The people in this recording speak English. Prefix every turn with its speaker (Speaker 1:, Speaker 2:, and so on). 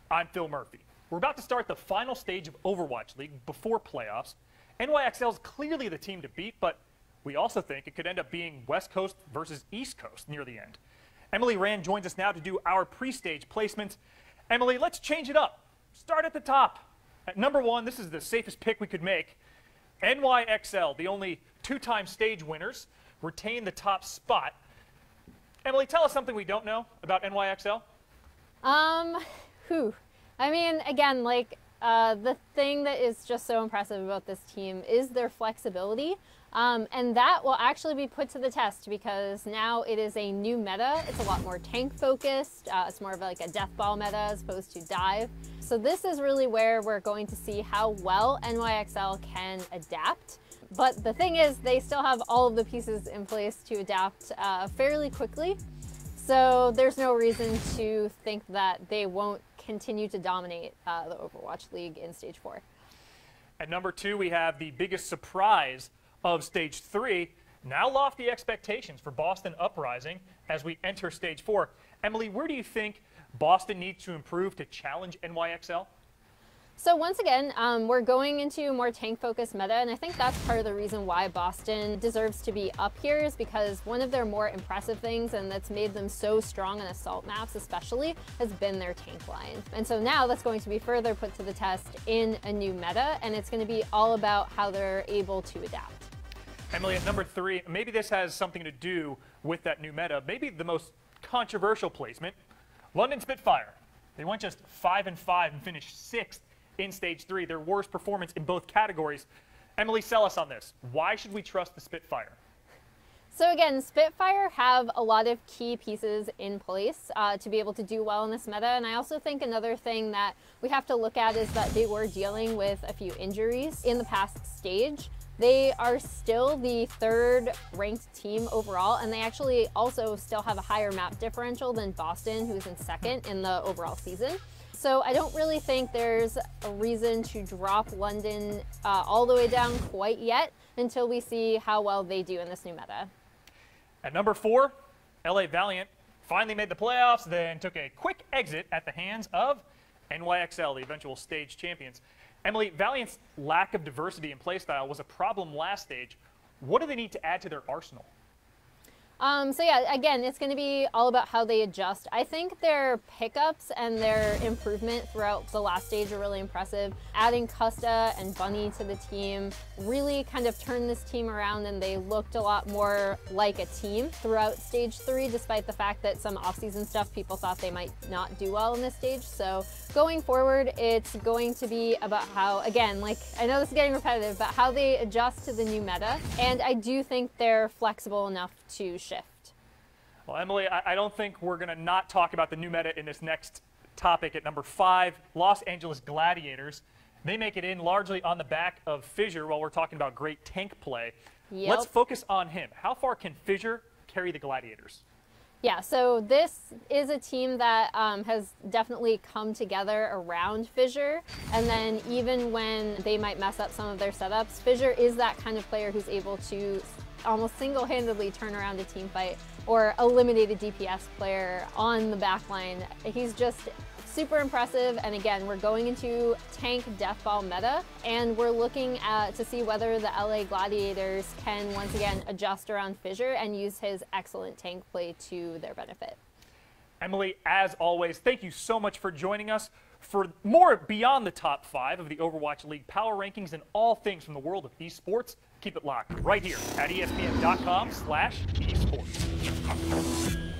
Speaker 1: I'm Phil Murphy. We're about to start the final stage of Overwatch League before playoffs. NYXL is clearly the team to beat, but we also think it could end up being West Coast versus East Coast near the end. Emily Rand joins us now to do our pre-stage placements. Emily, let's change it up. Start at the top. At number 1, this is the safest pick we could make. NYXL, the only 2-time stage winners, retain the top spot. Emily, tell us something we don't know about NYXL.
Speaker 2: I mean, again, the thing that is just so impressive about this team is their flexibility. And that will actually be put to the test because now it is a new meta. It's a lot more tank focused. It's more of like a death ball meta as opposed to dive. So this is really where we're going to see how well NYXL can adapt. But the thing is, they still have all of the pieces in place to adapt fairly quickly. So there's no reason to think that they won't continue to dominate the Overwatch League in Stage 4.
Speaker 1: At number 2, we have the biggest surprise of Stage 3. Now lofty expectations for Boston Uprising as we enter Stage 4. Emily, where do you think Boston needs to improve to challenge NYXL?
Speaker 2: So once again, we're going into a more tank-focused meta, and I think that's part of the reason why Boston deserves to be up here is because one of their more impressive things, and that's made them so strong in assault maps especially, has been their tank line. And so now that's going to be further put to the test in a new meta, and it's going to be all about how they're able to adapt.
Speaker 1: Emily, at number 3, maybe this has something to do with that new meta, maybe the most controversial placement, London Spitfire. They went just 5-5 and finished 6th in Stage 3, their worst performance in both categories. Emily, sell us on this. Why should we trust the Spitfire?
Speaker 2: So again, Spitfire have a lot of key pieces in place to be able to do well in this meta. And I also think another thing that we have to look at is that they were dealing with a few injuries in the past stage. They are still the 3rd ranked team overall, and they actually also still have a higher map differential than Boston, who's in 2nd in the overall season. So I don't really think there's a reason to drop London all the way down quite yet until we see how well they do in this new meta.
Speaker 1: At number 4, LA Valiant finally made the playoffs, then took a quick exit at the hands of NYXL, the eventual stage champions. Emily, Valiant's lack of diversity in playstyle was a problem last stage. What do they need to add to their arsenal?
Speaker 2: So yeah, again, it's going to be all about how they adjust. I think their pickups and their improvement throughout the last stage are really impressive. Adding Custa and Bunny to the team really kind of turned this team around, and they looked a lot more like a team throughout Stage 3, despite the fact that some off-season stuff people thought they might not do well in this stage. So going forward, it's going to be about how, again, I know this is getting repetitive, but how they adjust to the new meta. And I do think they're flexible enough to shift.
Speaker 1: Well, Emily, I don't think we're going to not talk about the new meta in this next topic. At number 5, Los Angeles Gladiators. They make it in largely on the back of Fissure while we're talking about great tank play.
Speaker 2: Yep.
Speaker 1: Let's focus on him. How far can Fissure carry the Gladiators?
Speaker 2: Yeah, so this is a team that has definitely come together around Fissure, and then even when they might mess up some of their setups, Fissure is that kind of player who's able to almost single-handedly turn around a team fight or eliminate a DPS player on the back line. He's just super impressive, and again, we're going into tank deathball meta, and we're looking to see whether the LA Gladiators can once again adjust around Fissure and use his excellent tank play to their benefit.
Speaker 1: Emily, as always, thank you so much for joining us. For more beyond the top 5 of the Overwatch League power rankings and all things from the world of esports, keep it locked right here at ESPN.com/esports.